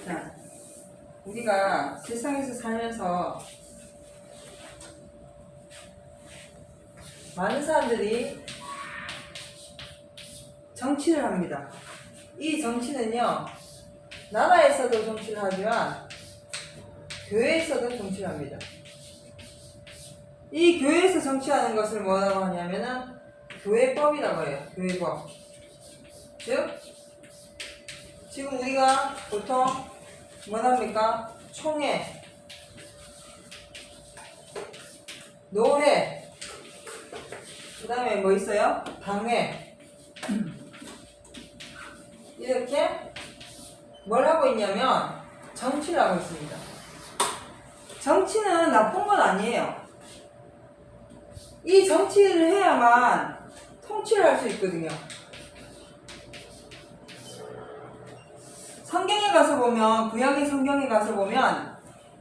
자, 우리가 세상에서 살면서 많은 사람들이 정치를 합니다. 이 정치는요, 나라에서도 정치를 하지만 교회에서도 정치를 합니다. 이 교회에서 정치하는 것을 뭐라고 하냐면은 교회법이라고 해요. 교회법. 즉, 지금 우리가 보통 뭐랍니까? 총회, 노회, 그 다음에 뭐 있어요? 당회. 이렇게 뭘 하고 있냐면 정치를 하고 있습니다. 정치는 나쁜 건 아니에요. 이 정치를 해야만 통치를 할 수 있거든요. 성경에 가서 보면, 구약의 성경에 가서 보면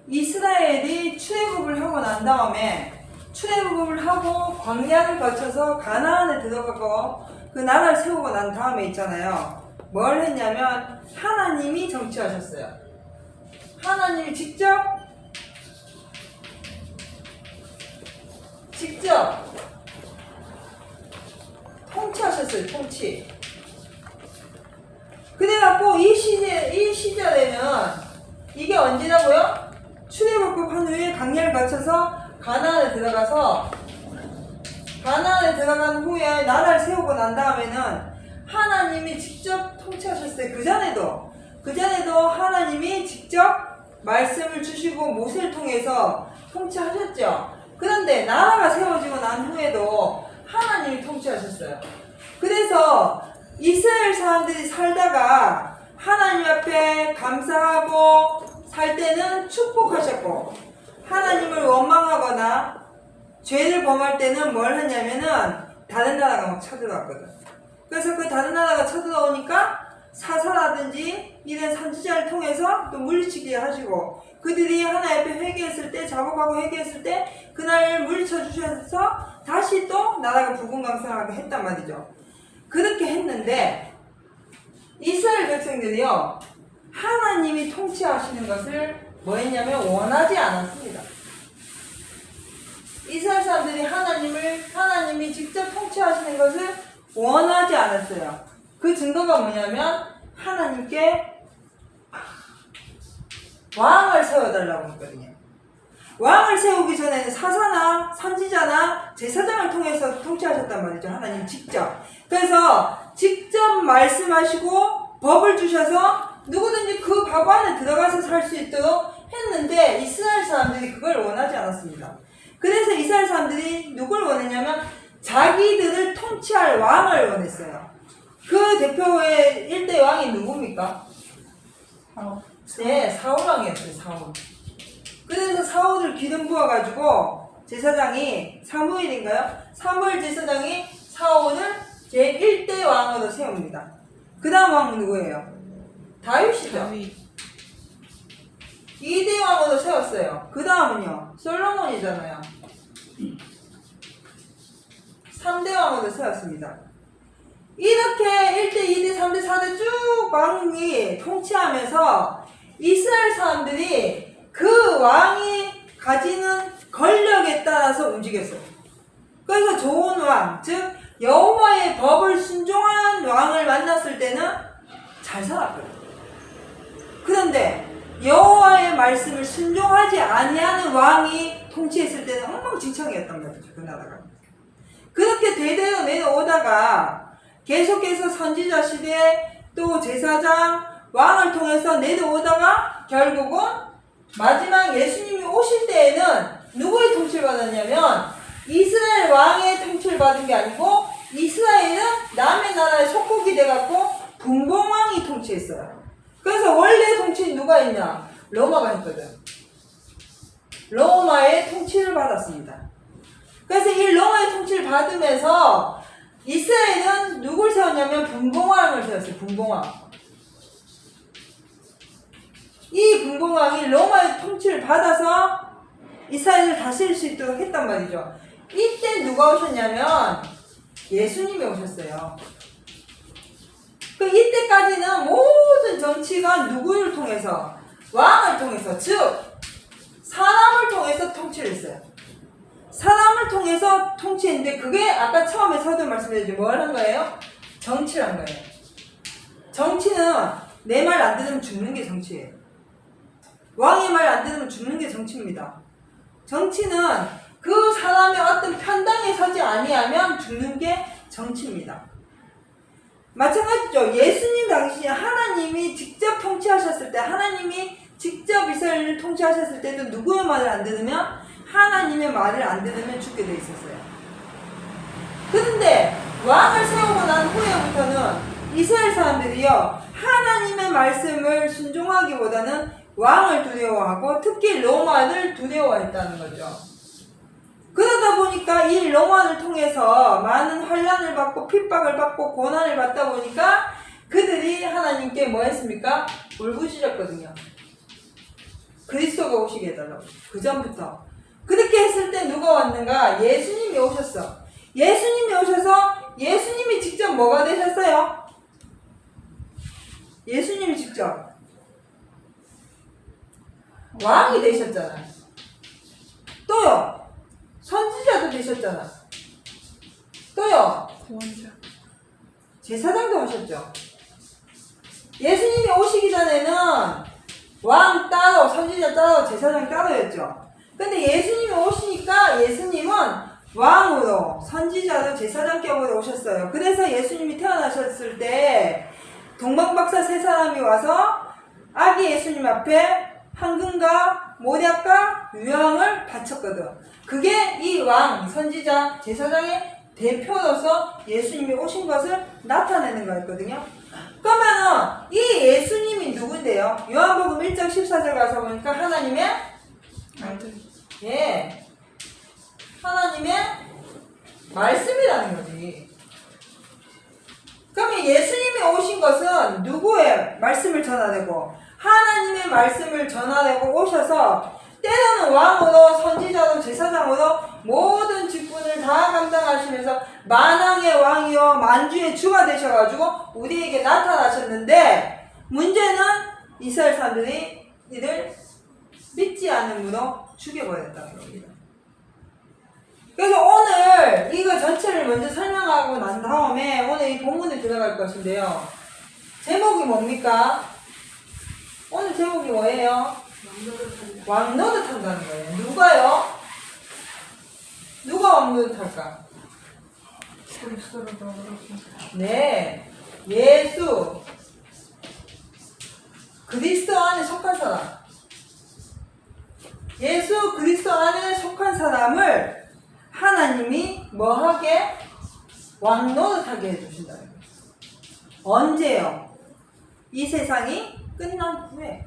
이스라엘이 출애굽을 하고 난 다음에 출애굽을 하고 광야를 거쳐서 가나안에 들어가고 그 나라를 세우고 난 다음에 있잖아요. 뭘 했냐면 하나님이 정치하셨어요. 하나님이 직접 통치하셨어요. 통치. 그래갖고 이 시절에는 이게 언제라고요? 출애굽 한 후에 광야를 거쳐서 가나안에 들어간 후에 나라를 세우고 난 다음에는 하나님이 직접 통치하셨어요. 그전에도 하나님이 직접 말씀을 주시고 모세를 통해서 통치하셨죠. 그런데 나라가 세워지고 난 후에도 하나님이 통치하셨어요. 그래서 이스라엘 사람들이 살다가 하나님 앞에 감사하고 살 때는 축복하셨고, 하나님을 원망하거나 죄를 범할 때는 뭘 하냐면은 다른 나라가 막 쳐들어왔거든. 그래서 그 다른 나라가 쳐들어오니까 사사라든지 이런 선지자를 통해서 또 물리치게 하시고, 그들이 하나님 앞에 회개했을 때, 자복하고 회개했을 때 그날 물리쳐 주셔서 다시 또 나라가 부흥강성하게 했단 말이죠. 그렇게 했는데 이스라엘 백성들이요, 하나님이 통치하시는 것을 뭐 했냐면 원하지 않았습니다. 이스라엘 사람들이 하나님이 직접 통치하시는 것을 원하지 않았어요. 그 증거가 뭐냐면 하나님께 왕을 세워달라고 했거든요. 왕을 세우기 전에는 사사나 선지자나 제사장을 통해서 통치하셨단 말이죠. 하나님 직접. 그래서 직접 말씀하시고 법을 주셔서 누구든지 그 법 안에 들어가서 살 수 있도록 했는데 이스라엘 사람들이 그걸 원하지 않았습니다. 그래서 이스라엘 사람들이 누굴 원했냐면 자기들을 통치할 왕을 원했어요. 그 대표의 1대 왕이 누굽니까? 네, 사울왕이었어요. 사울. 그래서 사울을 기름 부어가지고 제사장이 사무엘인가요? 사무엘 제사장이 사울을 제1대 왕으로 세웁니다. 그 다음 왕은 누구예요? 다윗이죠. 2대 왕으로 세웠어요. 그 다음은요? 솔로몬이잖아요. 3대 왕으로 세웠습니다. 이렇게 1대, 2대, 3대, 4대 쭉 왕이 통치하면서 이스라엘 사람들이 그 왕이 가지는 권력에 따라서 움직였어요. 그래서 좋은 왕, 즉 여호와의 법을 순종한 왕을 만났을 때는 잘 살았거든요. 그런데 여호와의 말씀을 순종하지 아니하는 왕이 통치했을 때는 엉망진창이었단 말이죠. 그 나라가. 그렇게 대대로 내려오다가 계속해서 선지자 시대 또 제사장 왕을 통해서 내려오다가 결국은 마지막 예수님이 오실 때에는 누구의 통치를 받았냐면 이스라엘 왕의 통치를 받은 게 아니고 이스라엘은 남의 나라에 속국이 돼갖고 분봉왕이 통치했어요. 그래서 원래 통치는 누가 했냐? 로마가 했거든. 로마의 통치를 받았습니다. 그래서 이 로마의 통치를 받으면서 이스라엘은 누굴 세웠냐면 분봉왕을 세웠어요. 분봉왕. 이 분봉왕이 로마의 통치를 받아서 이스라엘을 다스릴 수 있도록 했단 말이죠. 이때 누가 오셨냐면 예수님이 오셨어요. 그 이때까지는 모든 정치가 누구를 통해서? 왕을 통해서, 즉 사람을 통해서 통치를 했어요. 사람을 통해서 통치했는데 그게 아까 처음에 서두 말씀드렸죠. 뭘 한 거예요? 정치를 한 거예요. 정치는 내 말 안 들으면 죽는 게 정치예요. 왕의 말 안 들으면 죽는 게 정치입니다. 정치는 그 사람의 어떤 편당에 서지 아니하면 죽는 게 정치입니다. 마찬가지죠. 예수님 당시 하나님이 직접 통치하셨을 때, 하나님이 직접 이스라엘을 통치하셨을 때도 누구의 말을 안 들으면, 하나님의 말을 안 들으면 죽게 돼 있었어요. 그런데 왕을 세우고 난 후에부터는 이스라엘 사람들이요, 하나님의 말씀을 순종하기보다는 왕을 두려워하고 특히 로마를 두려워했다는 거죠. 그러다 보니까 이 로마를 통해서 많은 환난을 받고 핍박을 받고 고난을 받다 보니까 그들이 하나님께 뭐 했습니까? 울부짖었거든요. 그리스도가 오시게 해달라고. 그 전부터. 그렇게 했을 때 누가 왔는가? 예수님이 오셨어. 예수님이 오셔서 예수님이 직접 뭐가 되셨어요? 예수님이 직접 왕이 되셨잖아요. 또요, 선지자도 되셨잖아. 또요, 구원자. 제사장도 하셨죠. 예수님이 오시기 전에는 왕 따로, 선지자 따로, 제사장 따로였죠. 근데 예수님이 오시니까 예수님은 왕으로, 선지자로, 제사장격으로 오셨어요. 그래서 예수님이 태어나셨을 때 동방박사 세 사람이 와서 아기 예수님 앞에 황금과 모략과 유향을 바쳤거든. 그게 이 왕, 선지자, 제사장의 대표로서 예수님이 오신 것을 나타내는 거였거든요. 그러면은 이 예수님이 누군데요? 요한복음 1장 14절 가서 보니까 하나님의 아들. 예, 하나님의 말씀이라는 거지. 그러면 예수님이 오신 것은 누구의 말씀을 전하려고? 하나님의 말씀을 전하려고 오셔서 때로는 왕으로, 선지자로, 제사장으로 모든 직분을 다 감당하시면서 만왕의 왕이요 만주의 주가 되셔가지고 우리에게 나타나셨는데, 문제는 이스라엘 사람들이 이를 믿지 않음으로 죽여버렸다는 겁니다. 그래서 오늘 이거 전체를 먼저 설명하고 난 다음에 오늘 이 본문에 들어갈 것인데요. 제목이 뭡니까? 오늘 제목이 뭐예요? 왕노릇한다는 거예요. 누가요? 누가 왕노릇할까? 네, 예수, 그리스도 안에 속한 사람. 예수 그리스도 안에 속한 사람을 하나님이 뭐하게? 왕노릇하게 해주신다. 언제요? 이 세상이 끝난 후에.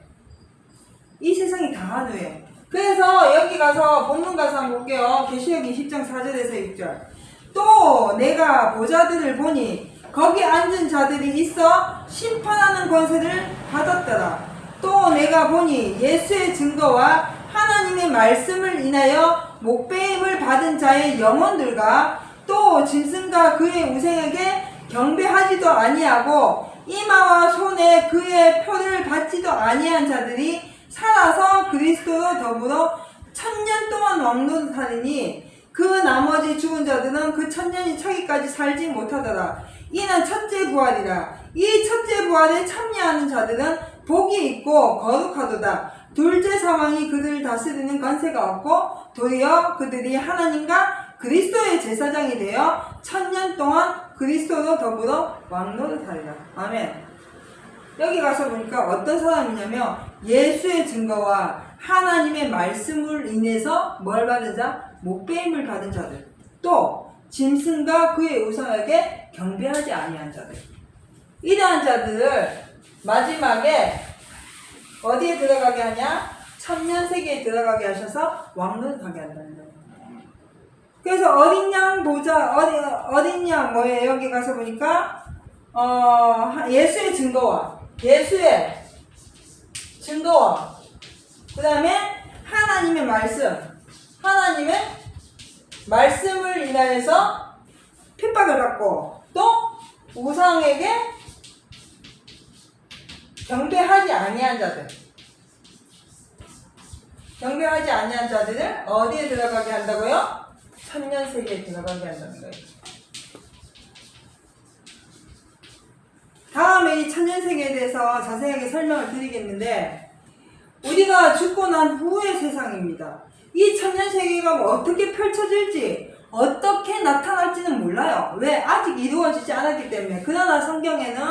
이 세상이 다한 후에. 그래서 여기 가서 본문 가서 한번 볼게요. 계시록 20장 4절에서 6절. 또 내가 보자들을 보니 거기 앉은 자들이 있어 심판하는 권세를 받았더라. 또 내가 보니 예수의 증거와 하나님의 말씀을 인하여 목배임을 받은 자의 영혼들과 또 짐승과 그의 우상에게 경배하지도 아니하고 이마와 손에 그의 표를 받지도 아니한 자들이 살아서 그리스도로 더불어 1000년 동안 왕노릇하리니 그 나머지 죽은 자들은 그 1000년이 차기까지 살지 못하더라. 이는 첫째 부활이라. 이 첫째 부활에 참여하는 자들은 복이 있고 거룩하도다. 둘째 사망이 그들을 다스리는 권세가 없고 도리어 그들이 하나님과 그리스도의 제사장이 되어 1000년 동안 그리스도로 더불어 왕노릇하리라. 아멘. 여기 가서 보니까 어떤 사람이냐면 예수의 증거와 하나님의 말씀을 인해서 뭘 받은 자? 목배임을 받은 자들. 또 짐승과 그의 우상에게 경배하지 아니한 자들. 이러한 자들을 마지막에 어디에 들어가게 하냐? 천년세계에 들어가게 하셔서 왕노릇하게 한다는 거예요. 그래서 어린 양 보자, 어린 양 뭐예요? 여기 가서 보니까 예수의 증거와 그 다음에 하나님의 하나님의 말씀을 인하여서 핍박을 받고 또 우상에게 경배하지 아니한 자들. 경배하지 아니한 자들을 어디에 들어가게 한다고요? 천년세계에 들어가게 한다는 거예요. 다음에 이 천년세계에 대해서 자세하게 설명을 드리겠는데, 우리가 죽고 난 후의 세상입니다. 이 천년세계가 뭐 어떻게 펼쳐질지, 어떻게 나타날지는 몰라요. 왜? 아직 이루어지지 않았기 때문에. 그러나 성경에는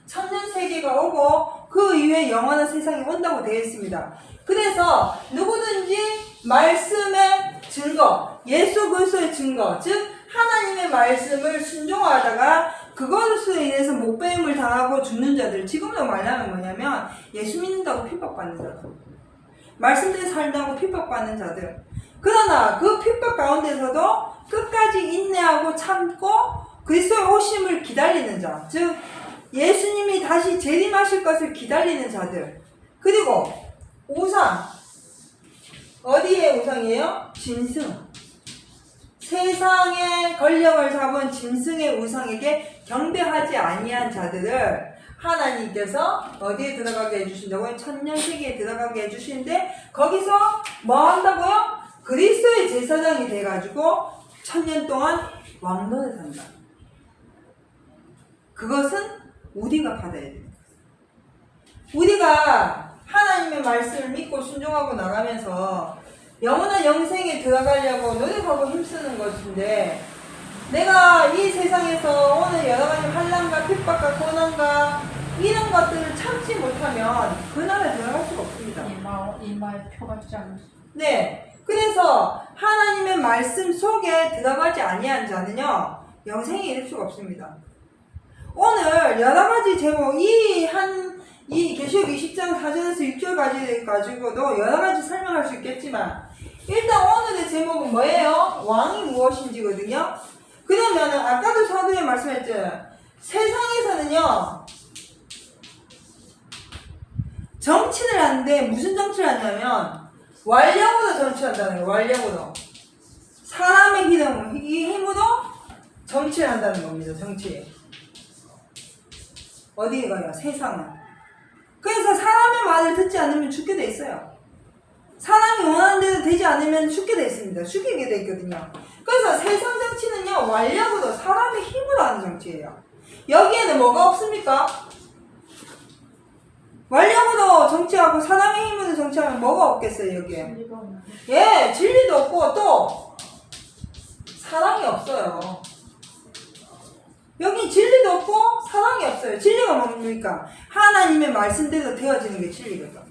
천년세계가 오고 그 이후에 영원한 세상이 온다고 되어 있습니다. 그래서 누구든지 말씀의 증거, 예수 그리스도의 증거, 즉 하나님의 말씀을 순종하다가 그것으로 인해서 목배임을 당하고 죽는 자들, 지금도 말하면 뭐냐면 예수 믿는다고 핍박받는 자들, 말씀대로 살다고 핍박받는 자들. 그러나 그 핍박 가운데서도 끝까지 인내하고 참고 그리스도의 오심을 기다리는 자, 즉 예수님이 다시 재림하실 것을 기다리는 자들. 그리고 우상, 어디의 우상이에요? 짐승. 세상의 권력을 잡은 짐승의 우상에게 경배하지 아니한 자들을 하나님께서 어디에 들어가게 해주신다고요? 천년세계에 들어가게 해주시는데, 거기서 뭐 한다고요? 그리스도의 제사장이 돼가지고 천년 동안 왕노릇 한다. 그것은 우리가 받아야 됩니다. 우리가 하나님의 말씀을 믿고 순종하고 나가면서 영원한 영생에 들어가려고 노력하고 힘쓰는 것인데, 내가 이 세상에서 오늘 여러 가지 환난과 핍박과 고난과 이런 것들을 참지 못하면 그 나라에 들어갈 수가 없습니다. 이마에 표가 되지 않았어. 네, 그래서 하나님의 말씀 속에 들어가지 아니한 자는요 영생에 이를 수가 없습니다. 오늘 여러 가지 제목, 이 계시록 20장 4절에서 6절까지 가지고도 여러 가지 설명할 수 있겠지만, 일단 오늘의 제목은 뭐예요? 왕이 무엇인지거든요. 그러면은 아까도 사도에 말씀했죠. 세상에서는요 정치를 하는데 무슨 정치를 하냐면 완력으로 정치한다는 거예요. 완력으로. 사람의 힘으로 정치를 한다는 겁니다. 정치. 어디에 가요? 세상은. 그래서 사람의 말을 듣지 않으면 죽게 돼 있어요. 사람이 원하는 대로 되지 않으면 죽게 돼 있습니다. 죽이게 돼 있거든요. 그래서 세상 정치는요 완력으로, 사람의 힘으로 하는 정치예요. 여기에는 뭐가 없습니까? 완력으로 정치하고 사람의 힘으로 정치하면 뭐가 없겠어요, 여기에? 예, 진리도 없고 또 사랑이 없어요. 여기 진리도 없고 사랑이 없어요. 진리가 뭡니까? 하나님의 말씀대로 되어지는 게 진리거든.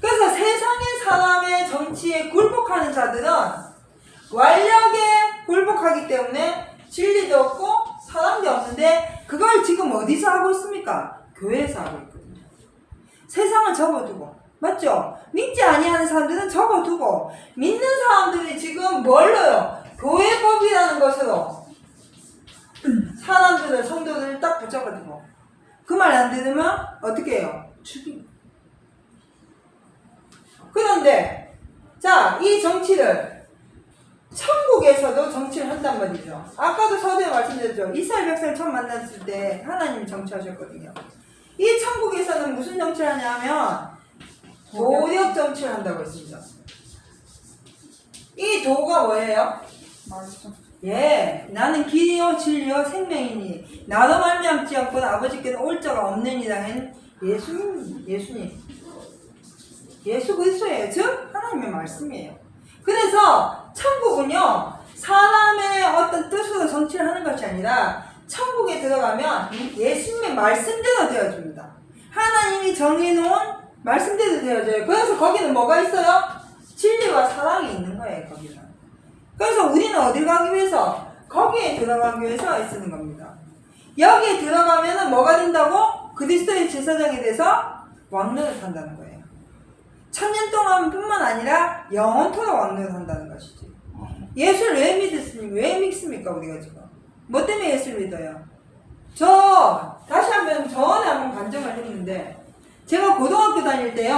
그래서 세상의 사람의 정치에 굴복하는 자들은 완력에 굴복하기 때문에 진리도 없고 사랑도 없는데, 그걸 지금 어디서 하고 있습니까? 교회에서 하고 있거든요. 세상을 접어두고, 맞죠? 믿지 아니하는 사람들은 접어두고, 믿는 사람들이 지금 뭘로요? 교회법이라는 것으로 사람들을, 성도들을 딱 붙잡아두고, 그 말 안 들으면 어떻게 해요? 죽입니다. 그런데 자, 이 정치를 천국에서도 정치를 한단 말이죠. 아까도 서두에 말씀드렸죠. 이스라엘 백성을 처음 만났을 때 하나님이 정치하셨거든요. 이 천국에서는 무슨 정치를 하냐면 도력 정치를 한다고 했습니다. 이 도가 뭐예요? 말씀. 예, 나는 길이요 진리요 생명이니 나로 말미암지 않고는 아버지께는 올 자가 없느니라 한 예수님. 예수 그리스도예요. 즉 하나님의 말씀이에요. 그래서 천국은요 사람의 어떤 뜻으로 정치를 하는 것이 아니라, 천국에 들어가면 예수님의 말씀대로 되어집니다. 하나님이 정해놓은 말씀대로 되어져요. 그래서 거기는 뭐가 있어요? 진리와 사랑이 있는 거예요. 거기는. 그래서 우리는 어딜 가기 위해서? 거기에 들어가기 위해서 쓰는 겁니다. 여기에 들어가면은 뭐가 된다고? 그리스도의 제사장이 돼서 왕노릇 한다는 거예요. 천년 동안 뿐만 아니라 영원토록 왕노릇 한다는 것이지. 예수를 왜 믿습니까? 우리가 지금 뭐 때문에 예수를 믿어요? 다시 한번 전에 한번 간증을 했는데, 제가 고등학교 다닐 때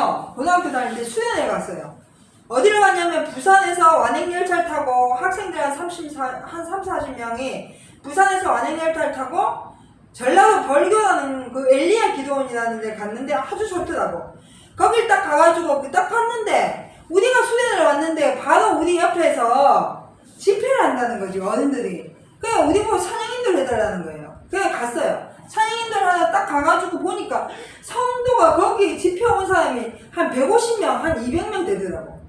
수련회 갔어요. 어디를 갔냐면 부산에서 완행열차를 타고 학생들 한 30, 40명이 부산에서 완행열차를 타고 전라도 벌교라는 그 엘리야 기도원이라는 데 갔는데 아주 좋더라고. 거길 딱 가가지고 딱 갔는데 우리가 수련을 왔는데 바로 우리 옆에서 집회를 한다는 거지, 어른들이. 그냥 우리 보고 찬양인도를 해달라는 거예요. 그냥 갔어요. 찬양인도를 하나 딱 가가지고 보니까 성도가 거기 집회 온 사람이 한 150명, 한 200명 되더라고.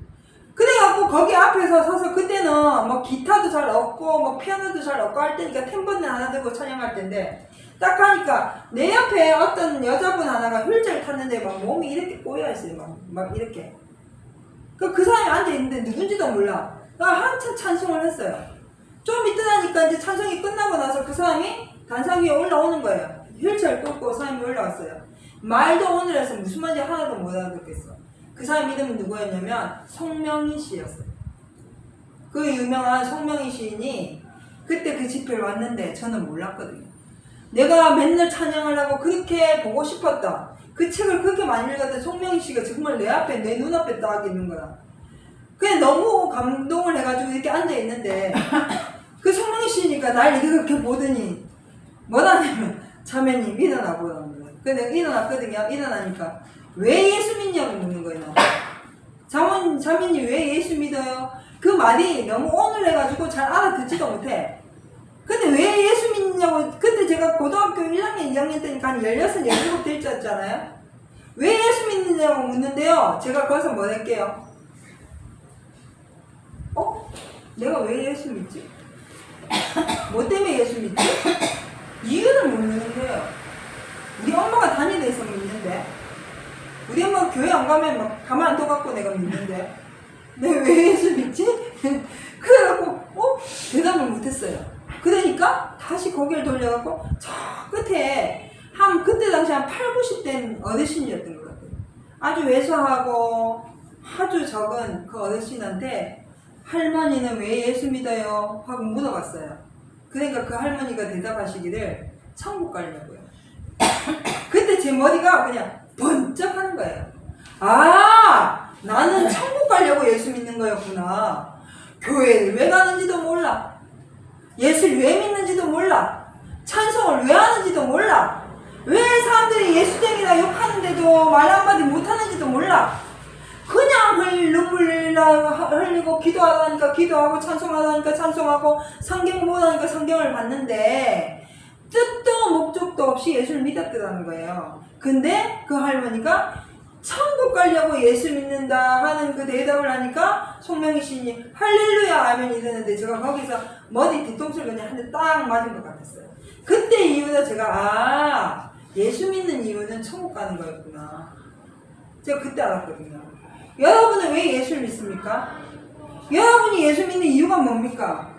그래갖고 거기 앞에서 서서 그때는 뭐 기타도 잘 없고 뭐 피아노도 잘 없고 할 때니까 템번을 하나 들고 찬양할 텐데 딱 가니까 내 옆에 어떤 여자분 하나가 휠체어를 탔는데 막 몸이 이렇게 꼬여있어요. 막 이렇게. 그 사람이 앉아있는데 누군지도 몰라. 한참 찬송을 했어요. 좀 이따 나니까 이제 찬송이 끝나고 나서 그 사람이 단상 위에 올라오는 거예요. 휠체어를 끌고 사람이 올라왔어요. 말도 오늘 해서 무슨 말인지 하나도 못 알아듣겠어. 그 사람 이름은 누구였냐면 송명희 씨였어요. 그 유명한 송명희 시인이 그때 그 집회를 왔는데 저는 몰랐거든요. 내가 맨날 찬양을 하고 그렇게 보고 싶었다. 그 책을 그렇게 많이 읽었던 송명희 씨가 정말 내 앞에, 내 눈앞에 딱 있는 거야. 그냥 너무 감동을 해가지고 이렇게 앉아있는데 그 송명희 씨니까 날 이렇게 보더니 뭐라냐면 자매님 일어나 보라는 거예요. 그래서 내가 일어났거든요. 일어나니까 왜 예수 믿냐고 묻는 거예요. 자매님 왜 예수 믿어요? 그 말이 너무 오늘 해가지고 잘 알아듣지도 못해. 근데 왜 예수 믿냐고, 그때 제가 고등학교 1학년, 2학년 때니까 한 16, 17 될 줄 알았잖아요? 왜 예수 믿느냐고 묻는데요. 제가 거기서 뭐 할게요? 내가 왜 예수 믿지? 뭐 때문에 예수 믿지? 이유를 못 묻는 거예요. 우리 엄마가 다니는 데서 믿는데, 우리 엄마가 교회 안 가면 막 가만 안 둬갖고 내가 믿는데, 내가 왜 예수 믿지? 그래갖고, 대답을 못했어요. 그러니까 다시 고개를 돌려갖고 저 끝에 그때 당시 한 8, 90대 어르신이었던 것 같아요. 아주 왜소하고 아주 적은 그 어르신한테 할머니는 왜 예수 믿어요? 하고 물어봤어요. 그러니까 그 할머니가 대답하시기를 천국 가려고요. 그때 제 머리가 그냥 번쩍 하는 거예요. 나는 천국 가려고 예수 믿는 거였구나. 교회를 왜 가는지도 몰라. 예수를 왜 믿는지도 몰라. 찬송을 왜 하는지도 몰라. 왜 사람들이 예수쟁이라 욕하는데도 말 한마디 못하는지도 몰라. 그냥 눈물 흘리고 기도하라니까 기도하고 찬송하라니까 찬송하고 성경 보라니까 성경을 봤는데 뜻도 목적도 없이 예수를 믿었더라는 거예요. 근데 그 할머니가 천국 가려고 예수 믿는다 하는 그 대답을 하니까 송명희 시인이 할렐루야 하면 이러는데 제가 거기서 머리 뒤통수를 그냥 한 대 딱 맞은 것 같았어요. 그때 이후로 제가 예수 믿는 이유는 천국 가는 거였구나. 제가 그때 알았거든요. 여러분은 왜 예수를 믿습니까? 여러분이 예수 믿는 이유가 뭡니까?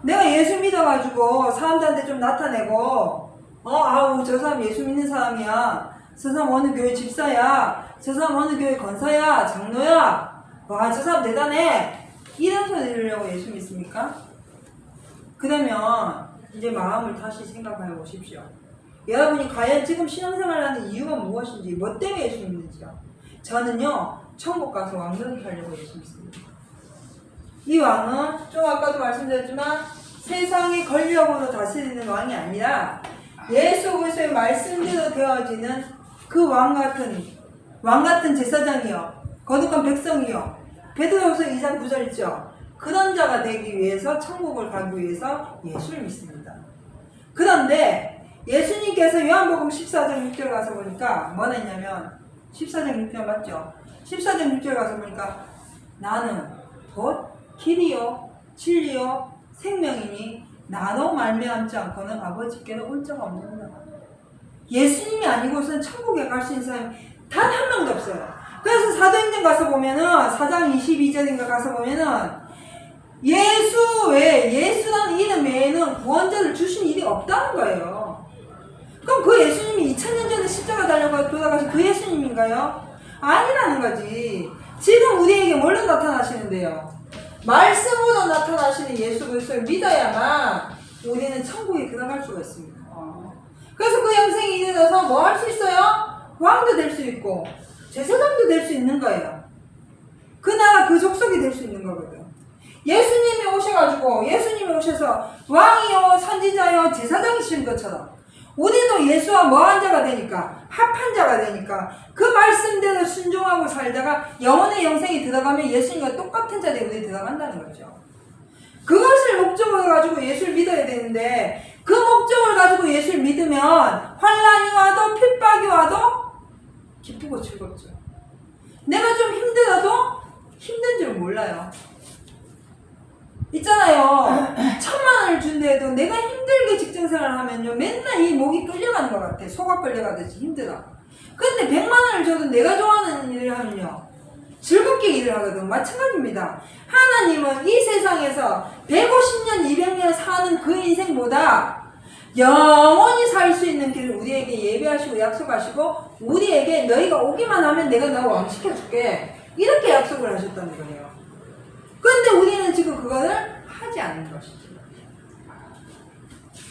내가 예수 믿어가지고 사람들한테 좀 나타내고 저 사람 예수 믿는 사람이야. 저 사람 어느 교회 집사야. 저 사람 어느 교회 권사야. 장로야. 와, 저 사람 대단해. 이런 소리 들으려고 예수 믿습니까? 그러면 이제 마음을 다시 생각해 보십시오. 여러분이 과연 지금 신앙생활을 하는 이유가 무엇인지, 뭐 때문에 예수 믿는지요? 저는요, 천국 가서 왕노릇 하려고 예수 믿습니다. 이 왕은 좀 아까도 말씀드렸지만 세상의 권력으로 다스리는 왕이 아니라 예수 그리스도의 말씀대로 되어지는 그 왕 같은 제사장이요, 거룩한 백성이요, 베드로후서 2장 9절 있죠. 그런 자가 되기 위해서 천국을 가기 위해서 예수를 믿습니다. 그런데 예수님께서 요한복음 14장 6절 가서 보니까 뭐라 했냐면 14장 6절 맞죠? 14장 6절 가서 보니까 나는 곧 길이요 진리요 생명이니 나로 말미암지 않고는 아버지께는 올 자가 없느니라. 예수님이 아니고서는 천국에 갈 수 있는 사람이 단 한 명도 없어요. 그래서 사도행전 가서 보면은 4장 22절인가 가서 보면은 예수라는 이름 외에는 구원자를 주신 일이 없다는 거예요. 그럼 그 예수님이 2000년 전에 십자가 달려가 돌아가신 그 예수님인가요? 아니라는 거지. 지금 우리에게 뭘로 나타나시는데요? 말씀으로 나타나시는 예수 그리스도를 믿어야만 우리는 천국에 들어갈 수가 있습니다. 그래서 그 영생에 이르러서 뭐 할 수 있어요? 왕도 될 수 있고 제사장도 될 수 있는 거예요. 그 나라 그 족속이 될 수 있는 거거든. 예수님이 오셔서 왕이요 선지자요 제사장이신 것처럼 우리도 예수와 뭐한 자가 되니까? 합한 자가 되니까 그 말씀대로 순종하고 살다가 영혼의 영생이 들어가면 예수님과 똑같은 자리에 우리 들어간다는 거죠. 그것을 목적으로 가지고 예수를 믿어야 되는데 그 목적을 가지고 예수를 믿으면 환난이 와도 핍박이 와도 기쁘고 즐겁죠. 내가 좀 힘들어도 힘든 줄 몰라요. 있잖아요. 1,000,000원을 준대도 내가 힘들게 직장생활을 하면요 맨날 이 목이 끌려가는 것 같아. 소가 끌려가듯이 힘들어. 근데 100,000,000원을 줘도 내가 좋아하는 일을 하면요 즐겁게 일을 하거든. 마찬가지입니다. 하나님은 이 세상에서 150년 200년 사는 그 인생보다 영원히 살 수 있는 길을 우리에게 예배하시고 약속하시고 우리에게 너희가 오기만 하면 내가 너 왕시켜줄게 이렇게 약속을 하셨다는 거예요. 근데 우리는 지금 그거를 하지 않는 것이죠.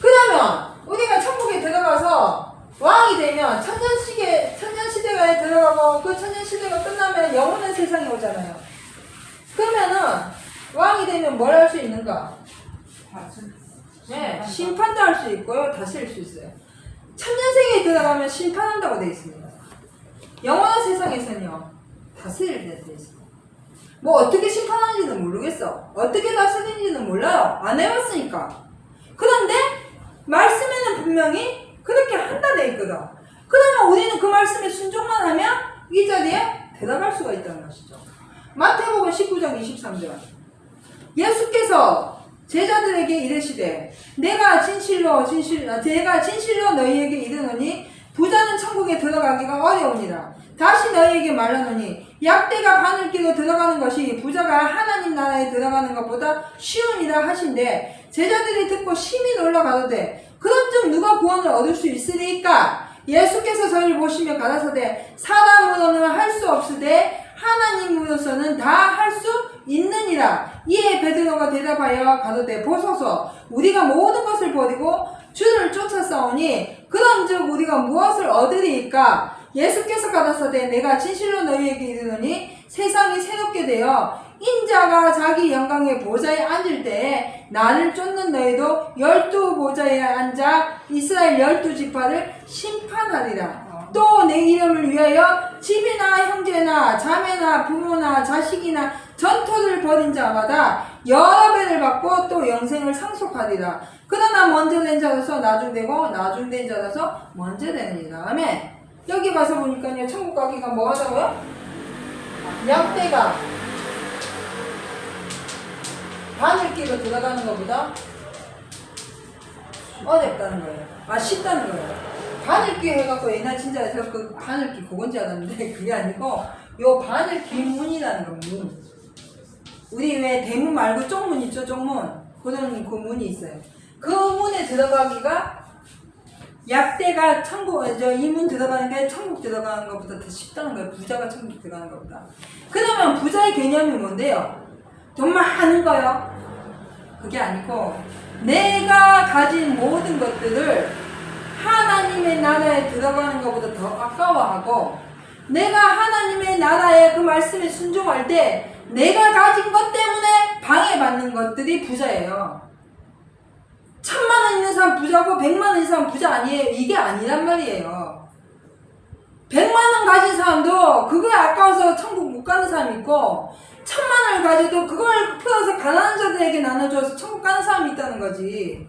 그러면 우리가 천국에 들어가서 왕이 되면 천년시대가 들어가고 그 천년시대가 끝나면 영원한 세상이 오잖아요. 그러면은 왕이 되면 뭘 할 수 있는가? 네, 심판도 할 수 있고요. 다스릴 수 있어요. 천년세계에 들어가면 심판한다고 되어 있습니다. 영원한 세상에서는요. 다스릴 때 있어요. 뭐 어떻게 심판하는지는 모르겠어. 어떻게 다스리는지는 몰라요. 안 해봤으니까. 그런데 말씀에는 분명히 그렇게 한다 돼 있거든. 그러면 우리는 그 말씀에 순종만 하면 이 자리에 들어갈 수가 있다는 것이죠. 마태복음 19장 23절 예수께서 제자들에게 이르시되 내가 진실로 너희에게 이르노니 부자는 천국에 들어가기가 어려우니라. 다시 너희에게 말하노니 약대가 바늘 끼고 들어가는 것이 부자가 하나님 나라에 들어가는 것보다 쉬우니라 하신대. 제자들이 듣고 심히 놀라 가로되 그런즉 누가 구원을 얻을 수 있으리까? 예수께서 저희를 보시며 가라사대 사람으로는 할 수 없으되 하나님으로서는 다 할 수 있느니라. 이에 베드로가 대답하여 가로되 보소서 우리가 모든 것을 버리고 주를 쫓아싸우니 그런즉 우리가 무엇을 얻으리이까? 예수께서 가라사대 내가 진실로 너희에게 이르노니 세상이 새롭게 되어 인자가 자기 영광의 보좌에 앉을 때에 나를 쫓는 너희도 12 보좌에 앉아 이스라엘 12지파를 심판하리라. 또 내 이름을 위하여 집이나 형제나 자매나 부모나 자식이나 전토를 벌인 자마다 여러 배를 받고 또 영생을 상속하리라. 그러나 먼저 된 자로서 나중되고 나중된 자로서 먼저 되느니라. 아멘. 여기 가서 보니까요 천국 가기가 뭐 하다고요? 약대가 바늘 끼고 들어가는 것보다 어렵다는 거예요. 쉽다는 거예요. 바늘귀 해갖고 옛날 진짜 그 바늘귀 그건 줄 알았는데 그게 아니고 요 바늘귀 문이라는 거 문. 우리 왜 대문 말고 쪽문 있죠? 쪽문. 그런 그 문이 있어요. 그 문에 들어가기가 약대가 천국 이 문 들어가는 게 천국 들어가는 것보다 더 쉽다는 거예요. 부자가 천국 들어가는 것보다. 그러면 부자의 개념이 뭔데요? 돈 많은 거요. 그게 아니고 내가 가진 모든 것들을 하나님의 나라에 들어가는 것보다 더 아까워하고 내가 하나님의 나라에 그 말씀에 순종할 때 내가 가진 것 때문에 방해받는 것들이 부자예요. 1,000,000원 있는 사람 부자고 100만원 있는 사람 부자 아니에요. 이게 아니란 말이에요. 100만원 가진 사람도 그거에 아까워서 천국 못 가는 사람이 있고 1,000만원을 가져도 그걸 풀어서 가난한 자들에게 나눠줘서 천국 가는 사람이 있다는 거지.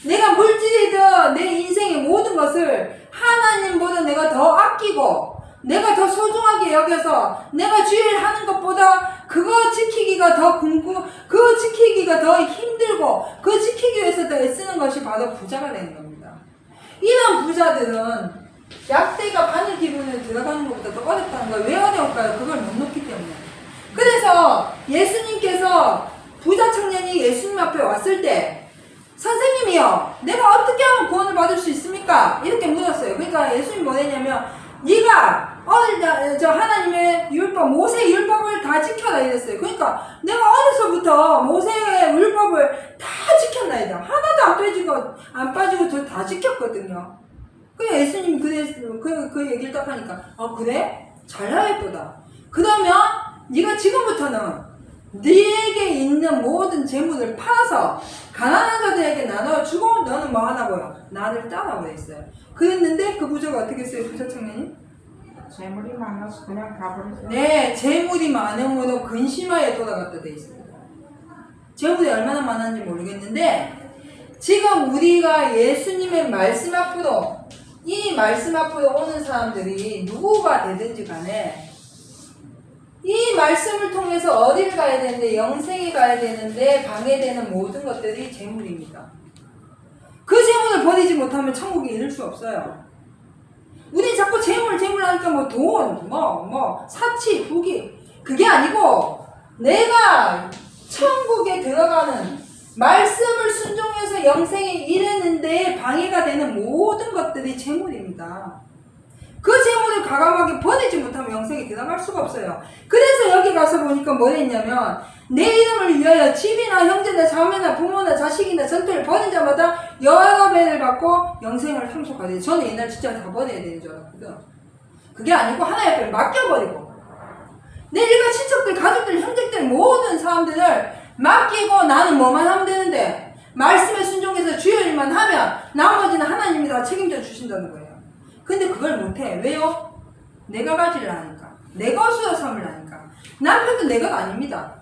내가 물질이든 내 인생의 모든 것을 하나님보다 내가 더 아끼고 내가 더 소중하게 여겨서 내가 주일 하는 것보다 그거 지키기가 더 그거 지키기가 더 힘들고 그거 지키기 위해서 더 애쓰는 것이 바로 부자가 되는 겁니다. 이런 부자들은 약대가 바늘 기분에 들어가는 것보다 더 어렵다는 거예요. 왜 어려울까요? 그걸 못 놓기 때문에. 그래서 예수님께서 부자 청년이 예수님 앞에 왔을 때 선생님이요 내가 어떻게 하면 구원을 받을 수 있습니까? 이렇게 물었어요. 그러니까 예수님이 뭐랬냐면 네가 하나님의 율법 모세의 율법을 다 지켜라 이랬어요. 그러니까 내가 어려서부터 모세의 율법을 다 지켰나이다. 하나도 안 빠지고 저 다 지켰거든요. 그 예수님이 그 얘기를 딱 하니까 그래? 잘나 예쁘다. 그러면 네가 지금부터는 네게 있는 모든 재물을 팔아서 가난한 자들에게 나눠주고 너는 뭐 하나고요? 나를 따라오고 있어요. 그랬는데 그 부자가 어떻게 했어요? 부자 청년이? 재물이 많아서 그냥 가버렸어요. 네, 재물이 많음으로 근심하여 돌아갔다 돼 있습니다. 재물이 얼마나 많았는지 모르겠는데 지금 우리가 예수님의 말씀 앞으로 이 말씀 앞으로 오는 사람들이 누구가 되든지 간에 이 말씀을 통해서 어디를 가야 되는데 영생에 가야 되는데 방해되는 모든 것들이 재물입니다. 그 재물을 버리지 못하면 천국에 이를 수 없어요. 우리 자꾸 재물 하니까 뭐 돈, 사치, 부귀 그게 아니고 내가 천국에 들어가는 말씀을 순종해서 영생에 이르는데 방해가 되는 모든 것들이 재물입니다. 그 재물을 과감하게 버리지 못하면 영생에 들어갈 수가 없어요. 그래서 여기 가서 보니까 뭐 했냐면 내 이름을 위하여 집이나 형제나 자매나 부모나 자식이나 전토를 버린 자마다 여러 배를 받고 영생을 상속하되 저는 옛날 진짜 다 버려야 되는 줄 알았거든. 그게 아니고 하나의 배를 맡겨버리고 내 일가 친척들 가족들 형제들 모든 사람들을 맡기고 나는 뭐만 하면 되는데 말씀에 순종해서 주여 일만 하면 나머지는 하나님이 다 책임져 주신다는 거예요. 근데 그걸 못해. 왜요? 내가 가지를 하니까. 내 것으로 삼으려니까. 남편도 내 것 아닙니다.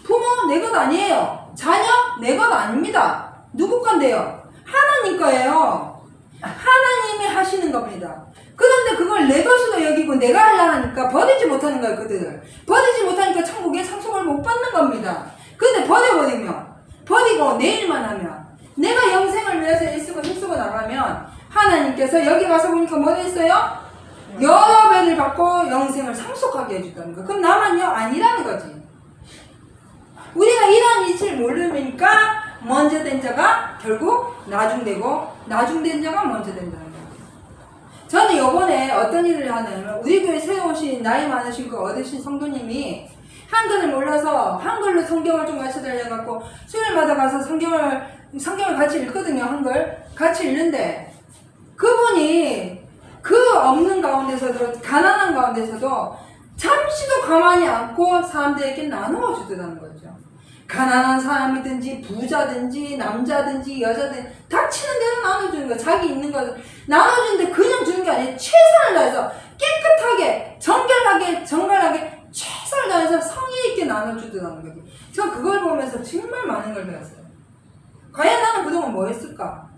부모 내 것 아니에요. 자녀 내 것 아닙니다. 누구 건데요? 하나님 거예요. 하나님이 하시는 겁니다. 그런데 그걸 내 것으로 여기고 내가 하려니까 버리지 못하는 거예요. 그들을. 버리지 못하니까 천국에 상속을 못 받는 겁니다. 근데 버리고 내일만 하면 내가 영생을 위해서 애쓰고 힘쓰고 나가면 하나님께서 여기 가서 보니까 뭐 했어요? 여러 배를 받고 영생을 상속하게 해준다는 거. 그럼 나만요? 아니라는 거지. 우리가 이러한 이치를 모르니까 먼저 된 자가 결국 나중되고 나중된 자가 먼저 된다는 거예요. 저는 요번에 어떤 일을 하냐면 우리 교회 새로 오신 나이 많으신 그 어르신 성도님이 한글을 몰라서 한글로 성경을 좀 같이 달려갖고 수요일마다 가서 성경을 같이 읽거든요. 한글 같이 읽는데 그분이 그 없는 가운데서도 가난한 가운데서도 잠시도 가만히 않고 사람들에게 나누어 주더라는 거죠. 가난한 사람이든지 부자든지 남자든지 여자든지 닥치는 대로 나눠주는 거예요. 자기 있는 것을 나눠주는데 그냥 주는 게 아니에요. 최선을 다해서 깨끗하게 정갈하게 최선을 다해서 성의 있게 나눠주더라는 거죠. 저 그걸 보면서 정말 많은 걸 배웠어요. 과연 나는 그동안 뭐 했을까?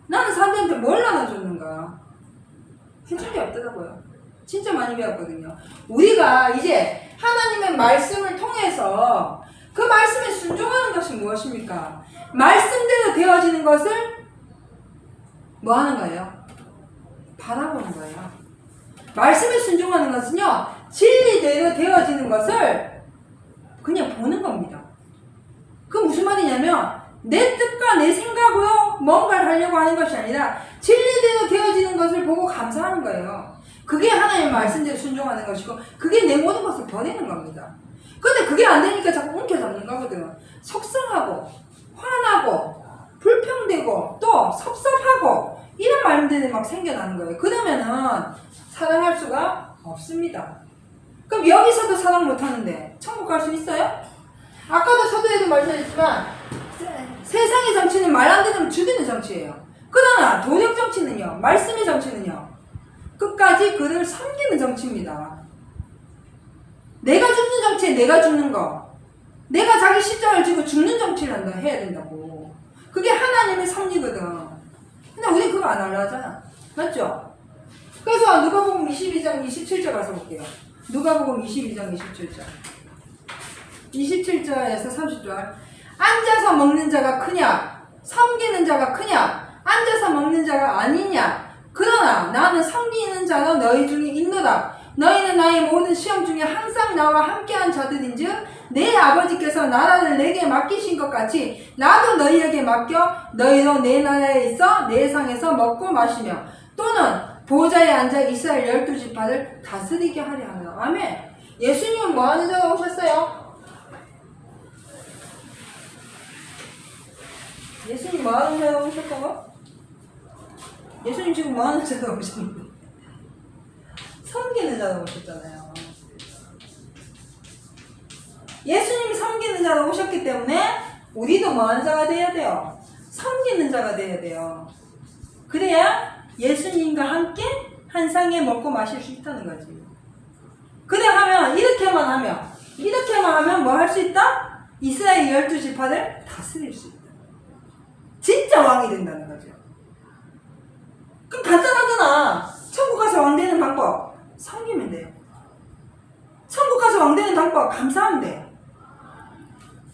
나는 사람들한테 뭘 나눠줬는가? 해준 게 없더라고요. 진짜 많이 배웠거든요. 우리가 이제 하나님의 말씀을 통해서 그 말씀에 순종하는 것이 무엇입니까? 말씀대로 되어지는 것을 뭐 하는 거예요? 바라보는 거예요. 말씀에 순종하는 것은요, 진리대로 되어지는 것을 그냥 보는 겁니다. 그 무슨 말이냐면 내 뜻과 내 생각으로 뭔가를 하려고 하는 것이 아니라 진리대로 되어지는 것을 보고 감사하는 거예요. 그게 하나님의 말씀대로 순종하는 것이고 그게 내 모든 것을 버리는 겁니다. 근데 그게 안 되니까 자꾸 움켜잡는 거거든. 속상하고 화나고 불평되고 또 섭섭하고 이런 말들이 막 생겨나는 거예요. 그러면은 사랑할 수가 없습니다. 그럼 여기서도 사랑 못하는데 천국 갈 수 있어요? 아까도 서두에도 말씀했지만 세상의 정치는 말 안 들으면 죽이는 정치예요. 그러나 도덕 정치는요, 말씀의 정치는요, 끝까지 그를 섬기는 정치입니다. 내가 죽는 정치에 내가 죽는 거, 내가 자기 십자가를 지고 죽는 정치를 해야 된다고. 그게 하나님의 섭리거든. 근데 우리 그거 안 하려 하잖아. 맞죠? 그래서 누가복음 22장 27절 가서 볼게요. 누가복음 22장 27절 27절에서 30절. 앉아서 먹는 자가 크냐 섬기는 자가 크냐 앉아서 먹는 자가 아니냐. 그러나 나는 섬기는 자는 너희 중에 있노라. 너희는 나의 모든 시험 중에 항상 나와 함께한 자들인즉 내 아버지께서 나라를 내게 맡기신 것 같이 나도 너희에게 맡겨 너희도 내 나라에 있어 내 상에서 먹고 마시며 또는 보좌에 앉아 이스라엘 12지파를 다스리게 하려 하노라. 아멘. 예수님은 뭐 하는 자가 오셨어요? 예수님 뭐 하는 자가 오셨다고? 예수님 지금 뭐 하는 자가 오셨는데? 섬기는 자가 오셨잖아요. 예수님이 섬기는 자로 오셨기 때문에 우리도 뭐하는 자가 돼야 돼요? 섬기는 자가 돼야 돼요. 그래야 예수님과 함께 한 상에 먹고 마실 수 있다는 거지. 그래 하면 이렇게만 하면 뭐 할 수 있다? 이스라엘 12지파를 다스릴 수 있다. 진짜 왕이 된다는 거죠. 그럼 간단하잖아. 천국 가서 왕 되는 방법 섬기면 돼요. 천국 가서 왕 되는 방법 감사하면 돼요.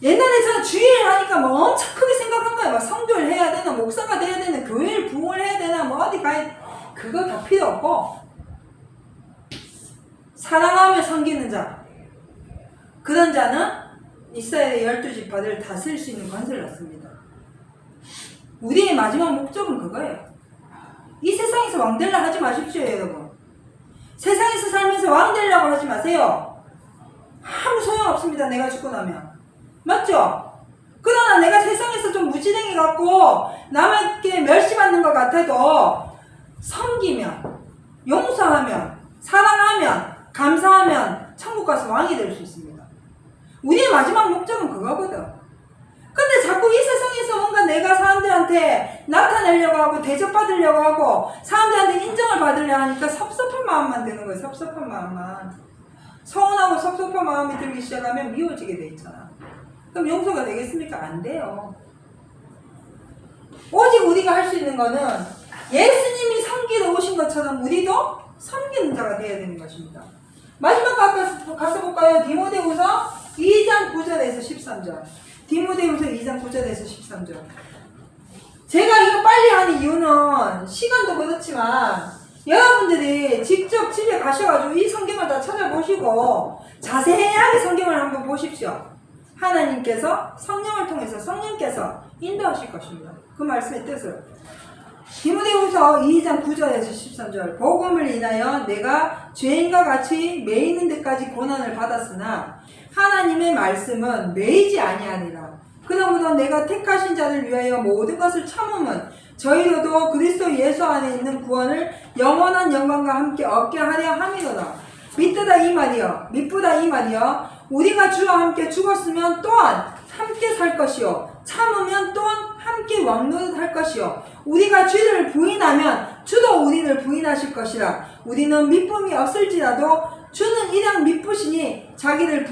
옛날에 저는 주일 하니까 뭐 엄청 크게 생각한 거예요. 막 성교를 해야 되나, 목사가 돼야 되나, 교회를 부흥을 해야 되나, 뭐 어디 가야, 그거 다 필요 없고, 사랑하며 섬기는 자. 그런 자는 이스라엘의 12지파들을 다스릴 수 있는 권세를 얻습니다. 우리의 마지막 목적은 그거예요. 이 세상에서 왕 되려고 하지 마십시오, 여러분. 세상에서 살면서 왕 되려고 하지 마세요. 아무 소용없습니다, 내가 죽고 나면. 맞죠? 그러나 내가 세상에서 좀 무지랭이 같고 남에게 멸시받는 것 같아도 섬기면, 용서하면, 사랑하면, 감사하면 천국 가서 왕이 될 수 있습니다. 우리의 마지막 목적은 그거거든. 근데 자꾸 이 세상에서 뭔가 내가 사람들한테 나타내려고 하고 대접받으려고 하고 사람들한테 인정을 받으려 하니까 섭섭한 마음만 드는 거예요. 섭섭한 마음만. 서운하고 섭섭한 마음이 들기 시작하면 미워지게 돼 있잖아. 그럼 용서가 되겠습니까? 안 돼요. 오직 우리가 할 수 있는 거는 예수님이 섬기러 오신 것처럼 우리도 섬기는 자가 되어야 되는 것입니다. 마지막 가서 볼까요? 디모데후서 2장 9절에서 13절. 디모데후서 2장 9절에서 13절. 제가 이거 빨리 하는 이유는 시간도 그렇지만 여러분들이 직접 집에 가셔가지고 이 성경을 다 찾아보시고 자세하게 성경을 한번 보십시오. 하나님께서 성령을 통해서 성령께서 인도하실 것입니다. 그 말씀의 뜻을. 디모데후서 2장 9절에서 13절. 복음을 인하여 내가 죄인과 같이 매이는 데까지 고난을 받았으나 하나님의 말씀은 매이지 아니하니라. 그러므로 내가 택하신 자를 위하여 모든 것을 참음은 저희로도 그리스도 예수 안에 있는 구원을 영원한 영광과 함께 얻게 하려 함이로다. 믿다 이 말이여, 믿보다 이 말이여. 우리가 주와 함께 죽었으면 또한 함께 살 것이요, 참으면 또한 함께 왕노릇할 것이요, 우리가 주를 부인하면 주도 우리를 부인하실 것이라. 우리는 미쁨이 없을지라도 주는 이랑 미쁘시니 자기를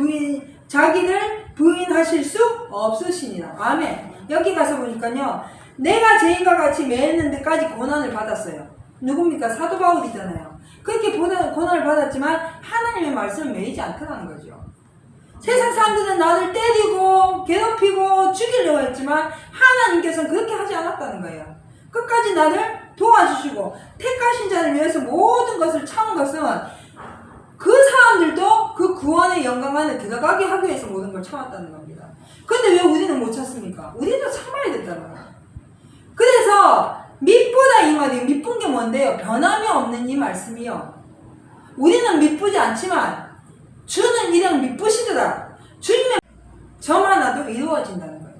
부인하실 수 없으시니라. 아멘. 여기 가서 보니까요, 내가 죄인과 같이 매이는 데까지 고난을 받았어요. 누굽니까? 사도 바울이잖아요. 그렇게 고난을 받았지만 하나님의 말씀은 매이지 않더라는 거죠. 세상 사람들은 나를 때리고 괴롭히고 죽이려고 했지만 하나님께서는 그렇게 하지 않았다는 거예요. 끝까지 나를 도와주시고 택하신 자를 위해서 모든 것을 참은 것은 그 사람들도 그 구원의 영광 안에 들어가게 하기 위해서 모든 걸 참았다는 겁니다. 근데 왜 우리는 못 참습니까? 우리도 참아야 된다는 거예요. 그래서 믿보다 이 말이에요. 믿은 게 뭔데요? 변함이 없는 이 말씀이요. 우리는 믿지 않지만 주는 이랑 믿으시더라. 주님의 점 하나도 이루어진다는 거예요.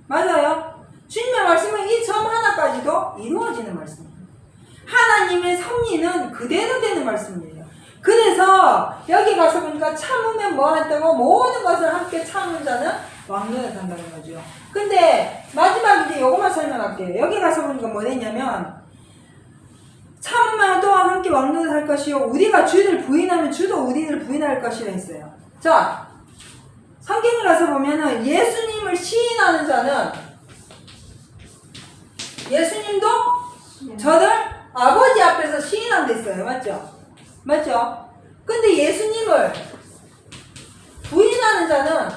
맞아요? 주님의 말씀은 이 점 하나까지도 이루어지는 말씀이에요. 하나님의 섭리는 그대로 되는 말씀이에요. 그래서 여기 가서 보니까 참으면 뭐 한다고? 모든 것을 함께 참은 자는 왕노릇 한다는 거죠. 근데 마지막 이제 요것만 설명할게요. 여기 가서 보니까 뭐 되냐면 참으면 또한 함께 왕노릇 할 것이요, 우리가 주를 부인하면 주도 우리를 부인할 것이라 했어요. 자, 성경에 가서 보면은 예수님을 시인하는 자는 예수님도 저를 아버지 앞에서 시인한다 했어요. 맞죠? 맞죠? 근데 예수님을 부인하는 자는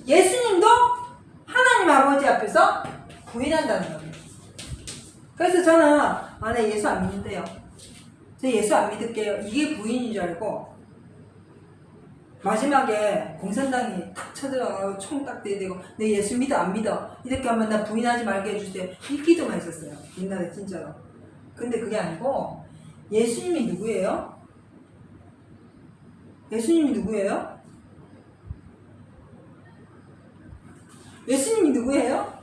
예수님도 하나님 아버지 앞에서 부인한다는 겁니다. 그래서 저는 나 예수 안 믿는데요. 저 예수 안 믿을게요. 이게 부인인 줄 알고 마지막에 공산당이 탁 쳐들어가고 총 딱 대대고 내 예수 믿어 안 믿어 이렇게 하면 나 부인하지 말게 해주세요. 이 기도만 있었어요. 옛날에 진짜로. 근데 그게 아니고 예수님이 누구예요? 예수님이 누구예요? 예수님이 누구예요?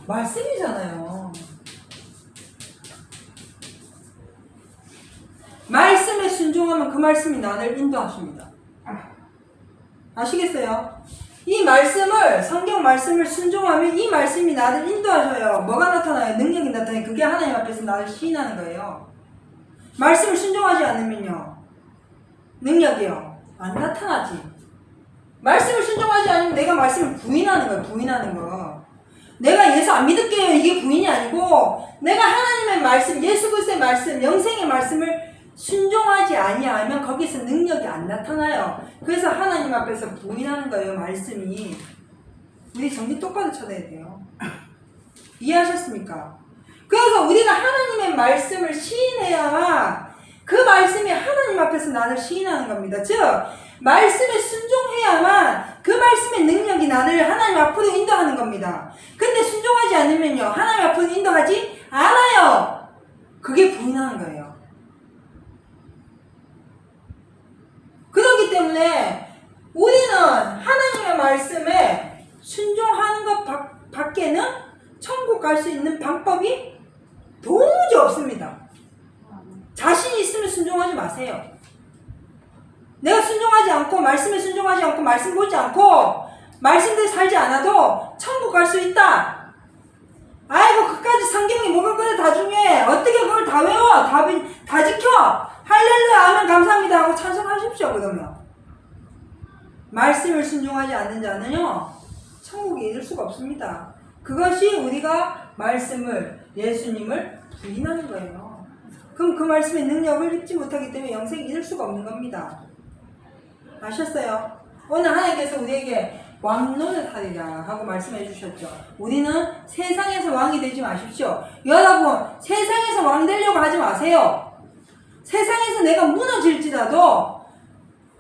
말씀이잖아요. 말씀에 순종하면 그 말씀이 나를 인도하십니다. 아시겠어요? 이 말씀을, 성경 말씀을 순종하면 이 말씀이 나를 인도하셔요. 뭐가 나타나요? 능력이 나타나요. 그게 하나님 앞에서 나를 시인하는 거예요. 말씀을 순종하지 않으면요. 능력이요. 안 나타나지. 말씀을 순종하지 않으면 내가 말씀을 부인하는 거예요. 부인하는 거. 내가 예수 안 믿을게요. 이게 부인이 아니고 내가 하나님의 말씀, 예수 그리스도의 말씀, 영생의 말씀을 순종하지 아니하면 거기서 능력이 안 나타나요. 그래서 하나님 앞에서 부인하는 거예요. 말씀이. 우리 정신 똑바로 쳐내야 돼요. 이해하셨습니까? 그래서 우리가 하나님의 말씀을 시인해야만 그 말씀이 하나님 앞에서 나를 시인하는 겁니다. 즉 말씀에 순종해야만 그 말씀의 능력이 나를 하나님 앞으로 인도하는 겁니다. 근데 순종하지 않으면요. 하나님 앞으로 인도하지 않아요. 그게 부인하는 거예요. 그렇기 때문에 우리는 하나님의 말씀에 순종하는 것 밖에는 천국 갈 수 있는 방법이 도무지 없습니다. 자신 있으면 순종하지 마세요. 내가 순종하지 않고 말씀에 순종하지 않고 말씀 보지 않고 말씀대로 살지 않아도 천국 갈 수 있다. 아이고 그까지 성경이 뭐가 그래 다 중요해. 어떻게 그걸 다 외워. 다 지켜. 할렐루야 아멘 감사합니다 하고 찬송하십시오. 그러면 말씀을 순종하지 않는 자는요 천국에 이를 수가 없습니다. 그것이 우리가 말씀을 예수님을 부인하는 거예요. 그럼 그 말씀의 능력을 입지 못하기 때문에 영생에 이를 수가 없는 겁니다. 아셨어요? 오늘 하나님께서 우리에게 왕론을 하리라 하고 말씀해 주셨죠. 우리는 세상에서 왕이 되지 마십시오. 여러분 세상에서 왕 되려고 하지 마세요. 세상에서 내가 무너질지라도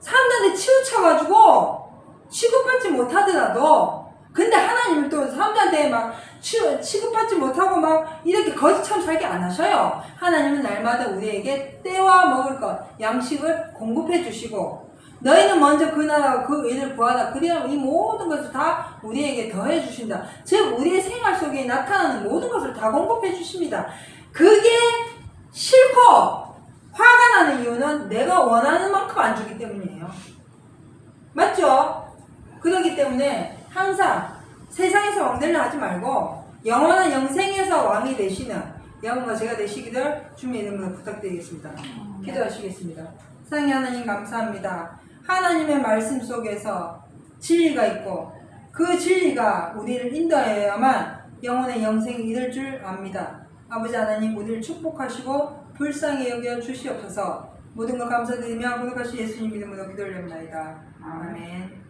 사람들한테 치우쳐가지고 취급받지 못하더라도 근데 하나님은 또 사람들한테 막 취급받지 못하고 막 이렇게 거지처럼 살게 안 하셔요. 하나님은 날마다 우리에게 때와 먹을 것 양식을 공급해 주시고 너희는 먼저 그 나라와 그 의를 구하라. 그리하면 이 모든 것을 다 우리에게 더해 주신다. 즉 우리의 생활 속에 나타나는 모든 것을 다 공급해 주십니다. 그게 싫고 화가 나는 이유는 내가 원하는 만큼 안 주기 때문이에요. 맞죠? 그렇기 때문에 항상 세상에서 왕되려 하지 말고 영원한 영생에서 왕이 되시는 여러분과 제가 되시기를 주님의 이름으로 부탁드리겠습니다. 기도하시겠습니다. 사랑의 하나님 감사합니다. 하나님의 말씀 속에서 진리가 있고 그 진리가 우리를 인도해야만 영원의 영생이 이룰 줄 압니다. 아버지 하나님 우리를 축복하시고 불쌍히 여겨 주시옵소서. 모든 것 감사드리며 구독하신 예수님 이름으로 기도를 합니다. 아멘.